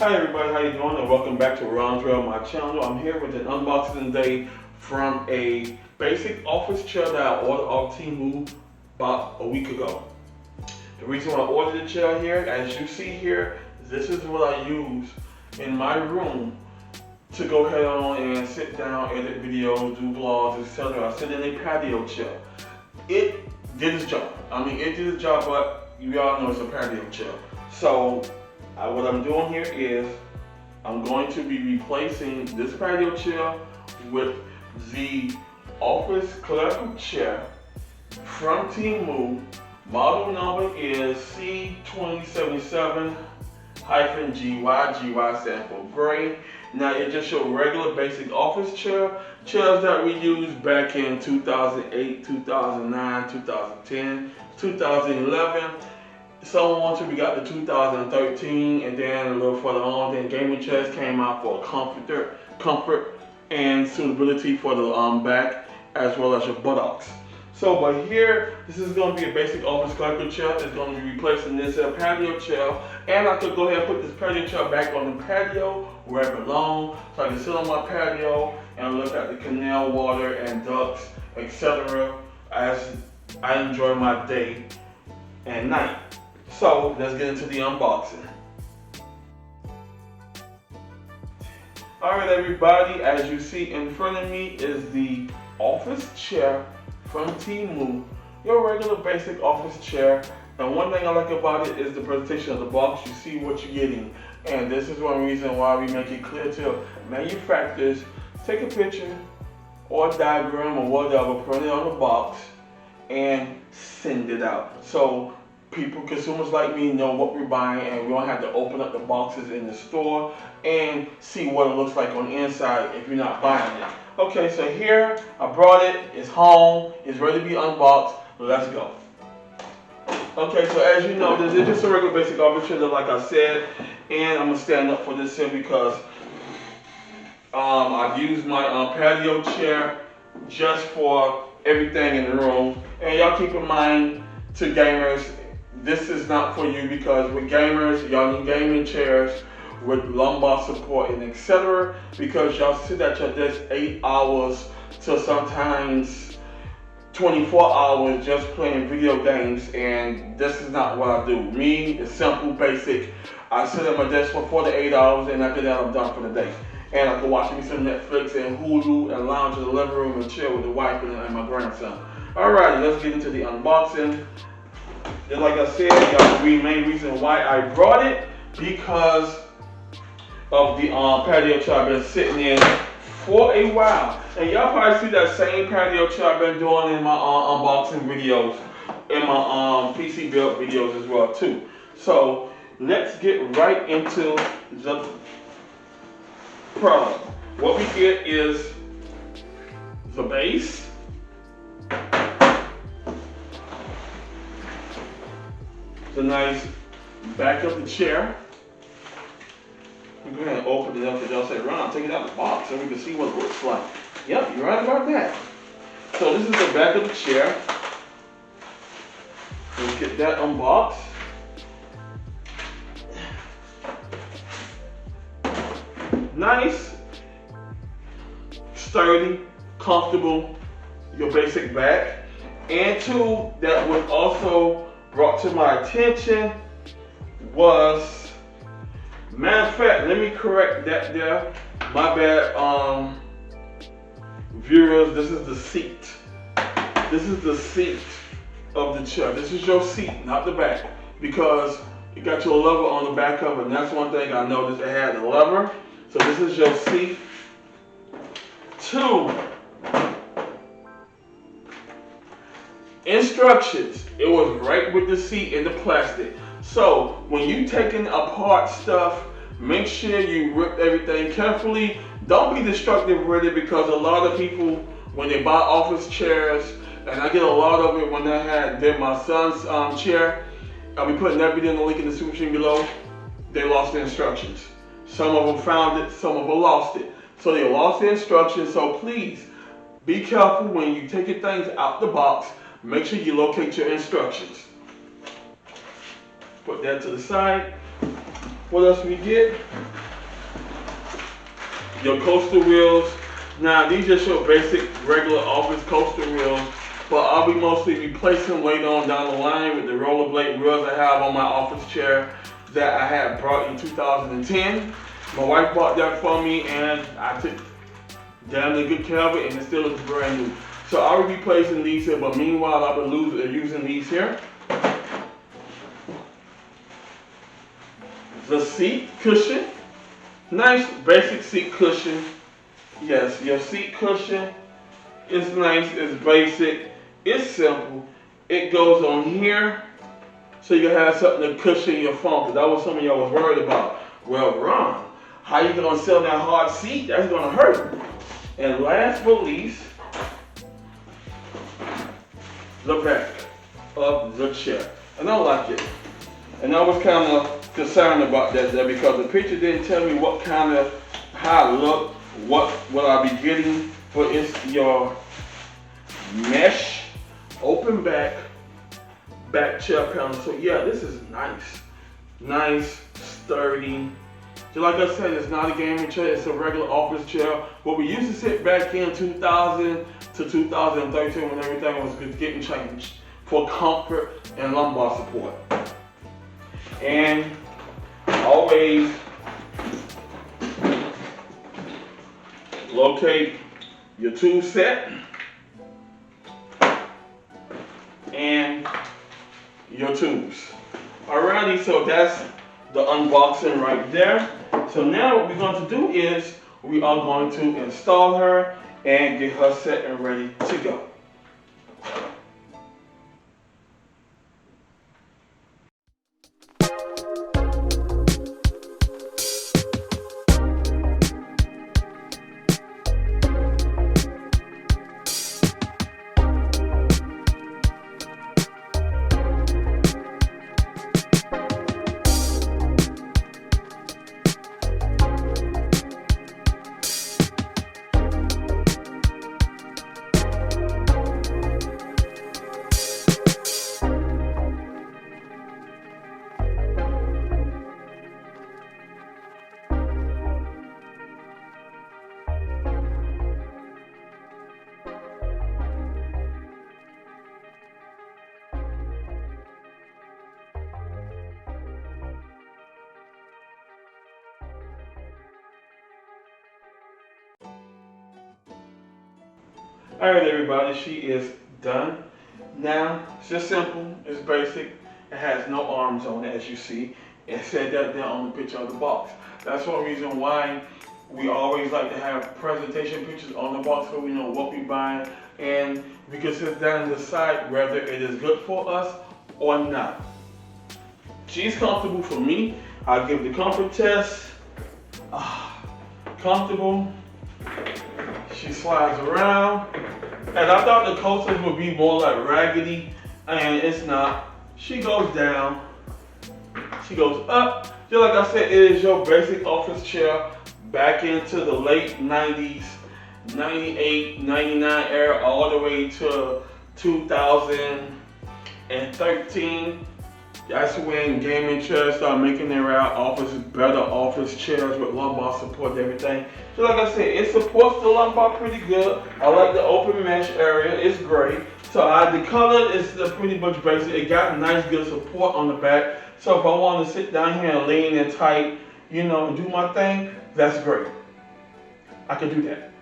Hi everybody, how you doing? And welcome back to Rondrail, my channel. I'm here with an unboxing today from a basic office chair that I ordered off Temu about a week ago. The reason why I ordered the chair here, as you see here, this is what I use in my room to go ahead on and sit down, edit videos, do vlogs, etc. I sit in a patio chair. It did its job. It did its job, but you all know it's a patio chair. So what I'm doing here is I'm going to be replacing this patio chair with the office clerical chair from Temu. Model number is C2077-GY. GY stands for gray. Now it just shows regular basic office chairs that we used back in 2008, 2009, 2010, 2011. So on to we got the 2013, and then a little further on, then gaming chairs came out for comfort and suitability for the back as well as your buttocks. So, but here, this is going to be a basic office clerical chair. It's going to be replacing this patio chair, and I could go ahead and put this patio chair back on the patio where it belongs, so I can sit on my patio and look at the canal water and ducks, etc. as I enjoy my day and night. So let's get into the unboxing. Alright everybody, as you see in front of me is the office chair from Temu, your regular basic office chair. And one thing I like about it is the presentation of the box. You see what you're getting, and this is one reason why we make it clear to manufacturers. Take a picture or a diagram or whatever, print it on the box and send it out. So consumers like me know what we're buying, and we don't have to open up the boxes in the store and see what it looks like on the inside if you're not buying it. Okay, so here I brought it, it's home, it's ready to be unboxed. Let's go. Okay, so as you know, this is just a regular basic office chair, like I said, and I'm gonna stand up for this here because I've used my patio chair just for everything in the room. And y'all keep in mind, to gamers, this is not for you, because with gamers, y'all need gaming chairs with lumbar support and etc. because y'all sit at your desk 8 hours to sometimes 24 hours just playing video games, and this is not what I do. Me, it's simple, basic. I sit at my desk for 4 to 8 hours, and after that I'm done for the day. And I can watch me some Netflix and Hulu and lounge in the living room and chill with the wife and my grandson. Alright, let's get into the unboxing. And like I said, y'all, the main reason why I brought it, because of the patio chair I've been sitting in for a while. And y'all probably see that same patio chair I've been doing in my unboxing videos, in my PC build videos as well too. So let's get right into the product. What we get is the base, the nice back of the chair. I'm going to open it up because y'all say, Ron, take it out of the box so we can see what it looks like. Yep, you're right about that. So this is the back of the chair. Let's get that unboxed. Nice, sturdy, comfortable, your basic back. And two, that was also brought to my attention was, matter of fact, let me correct that there. My bad, viewers, this is the seat. This is the seat of the chair. This is your seat, not the back, because you got your lever on the back of it, and that's one thing I noticed, it had a lever. So this is your seat. Two, instructions. It was right with the seat in the plastic. So when you taking apart stuff, make sure you rip everything carefully. Don't be destructive with it, because a lot of people, when they buy office chairs, and I get a lot of it when I did my son's chair, I'll be putting that video in the link in the description below. They lost the instructions. Some of them found it, some of them lost it. So they lost the instructions. So please be careful when you take your things out the box. Make sure you locate your instructions. Put that to the side. What else we get? your coaster wheels. Now these just your basic regular office coaster wheels, but I'll be mostly replacing them later on down the line with the rollerblade wheels I have on my office chair that I had brought in 2010. My wife bought that for me and I took damn good care of it and it still looks brand new. So I'll be replacing these here, but meanwhile I've been using these here. The seat cushion, nice basic seat cushion. Yes, your seat cushion is nice, it's basic, it's simple. It goes on here, so you have something to cushion your phone, because that was something y'all was worried about. Well, Ron, how you gonna sell that hard seat? That's gonna hurt. And last but least, the back of the chair. And I like it. And I was kind of concerned about that there because the picture didn't tell me what kind of, how it looked, what will I be getting, but it's your mesh, open back chair panel. So yeah, this is nice, sturdy. Just like I said, it's not a gaming chair, it's a regular office chair. What we used to sit back in 2000 to 2013 when everything was getting changed for comfort and lumbar support. And always locate your tool set and your tools. Alrighty, so that's the unboxing right there. So now what we're going to do is we are going to install her and get her set and ready to go. Alright everybody, she is done. Now, it's just simple, it's basic. It has no arms on it as you see. It said that there on the picture of the box. That's one reason why we always like to have presentation pictures on the box so we know what we're buying and we can sit down and decide whether it is good for us or not. She's comfortable for me. I'll give the comfort test. Comfortable. She slides around. And I thought the coasters would be more like raggedy, and it's not. She goes down, she goes up. Just like I said, it is your basic office chair back into the late 90s, 98, 99 era, all the way to 2013. That's when gaming chairs started making their better office chairs with lumbar support and everything. So like I said, it supports the lumbar pretty good. I like the open mesh area, it's great. So the color is pretty much basic. It got nice good support on the back. So if I want to sit down here and lean in tight, you know, and do my thing, that's great. I can do that.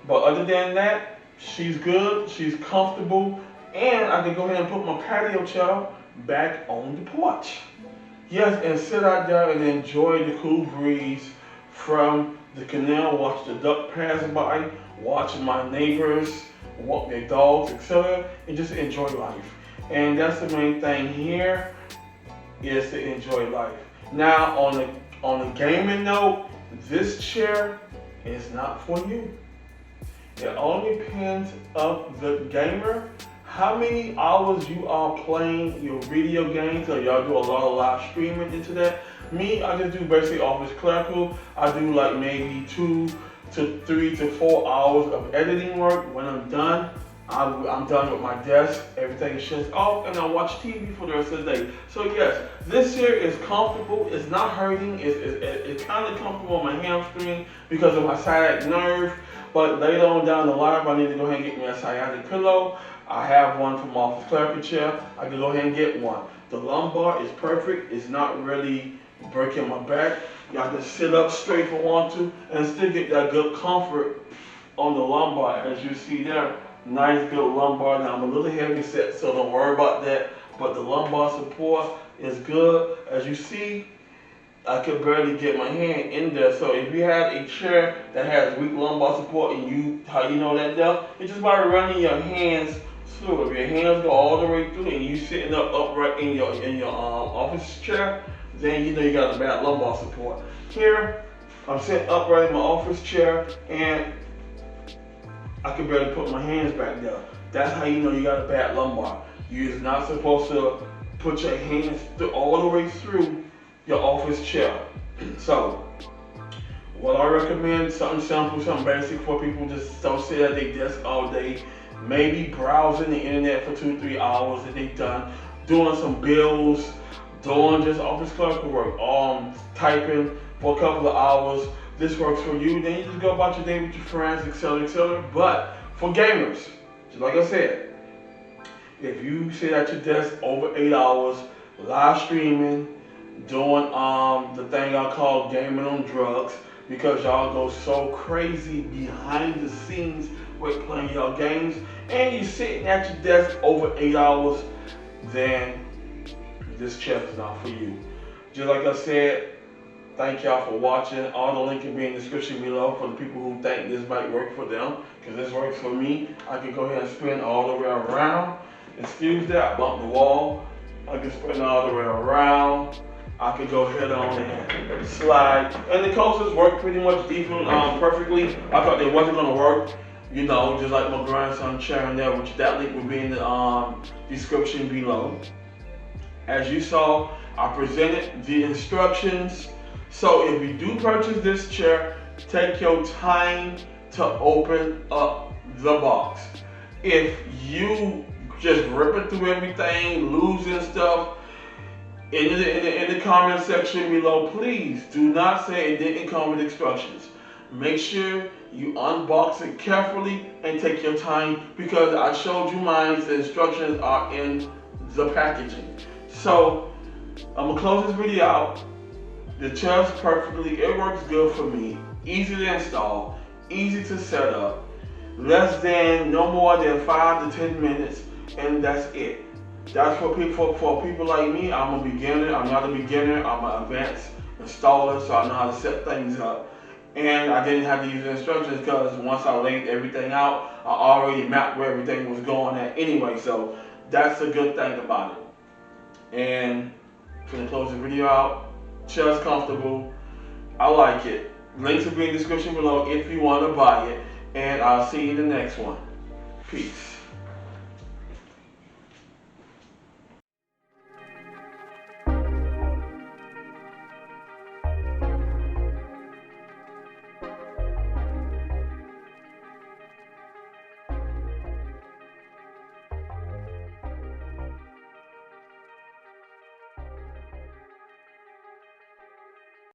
But other than that, she's good, she's comfortable, and I can go ahead and put my patio chair back on the porch. Yes, and sit out there and enjoy the cool breeze from the canal, watch the duck pass by, watch my neighbors walk their dogs, etc., and just enjoy life. And that's the main thing here, is to enjoy life. Now on a gaming note, this chair is not for you. It all depends on the gamer, how many hours you are playing your video games, or y'all do a lot of live streaming into that. Me, I just do basically office clerical. I do like maybe 2 to 3 to 4 hours of editing work. When I'm done, I'm done with my desk. Everything is shut off, and I watch TV for the rest of the day. So yes, this here is comfortable. It's not hurting. It's kind of comfortable on my hamstring because of my sciatic nerve. But later on down the line, if I need to go ahead and get me a sciatic pillow, I have one from office clerical chair. I can go ahead and get one. The lumbar is perfect. It's not really breaking my back. Y'all can sit up straight if I want to, and still get that good comfort on the lumbar, as you see there. Nice good lumbar. Now I'm a little heavy set, so don't worry about that. But the lumbar support is good. As you see, I could barely get my hand in there. So if you have a chair that has weak lumbar support, and how you know that there? It's just by running your hands through. If your hands go all the way through and you sitting up upright in your office chair, then you know you got a bad lumbar support. Here, I'm sitting upright in my office chair, and I can barely put my hands back there. That's how you know you got a bad lumbar. You're not supposed to put your hands all the way through your office chair. So, what I recommend, something simple, something basic for people just don't sit at their desk all day. Maybe browsing the internet for 2-3 hours that they've done, doing some bills, doing just office clerical work, typing for a couple of hours. This works for you, then you just go about your day with your friends, etc., etc. But for gamers, just like I said, if you sit at your desk over 8 hours, live streaming, doing the thing I call gaming on drugs, because y'all go so crazy behind the scenes with playing y'all games, and you're sitting at your desk over 8 hours, then this chair is not for you. Just like I said, thank y'all for watching. All the link will be in the description below for the people who think this might work for them, because this works for me. I can go ahead and spin all the way around. Excuse that, I bumped the wall. I can spin all the way around. I could go ahead on and slide. And the coasters work pretty much decent, perfectly. I thought they wasn't gonna work, you know, just like my grandson chair in there, which that link will be in the description below. As you saw, I presented the instructions. So if you do purchase this chair, take your time to open up the box. If you just ripping through everything, losing stuff, in the comment section below, please do not say it didn't come with instructions. Make sure you unbox it carefully and take your time, because I showed you mine. The instructions are in the packaging. So I'm gonna close this video out. The chair's perfectly, it works good for me. Easy to install, easy to set up. No more than 5 to 10 minutes, and that's it. That's for people like me. I'm a beginner. I'm not a beginner. I'm an advanced installer, so I know how to set things up. And I didn't have to use the instructions because once I laid everything out, I already mapped where everything was going at anyway. So that's a good thing about it. And I'm gonna close the video out. Chair's comfortable. I like it. Links will be in the description below if you want to buy it. And I'll see you in the next one. Peace.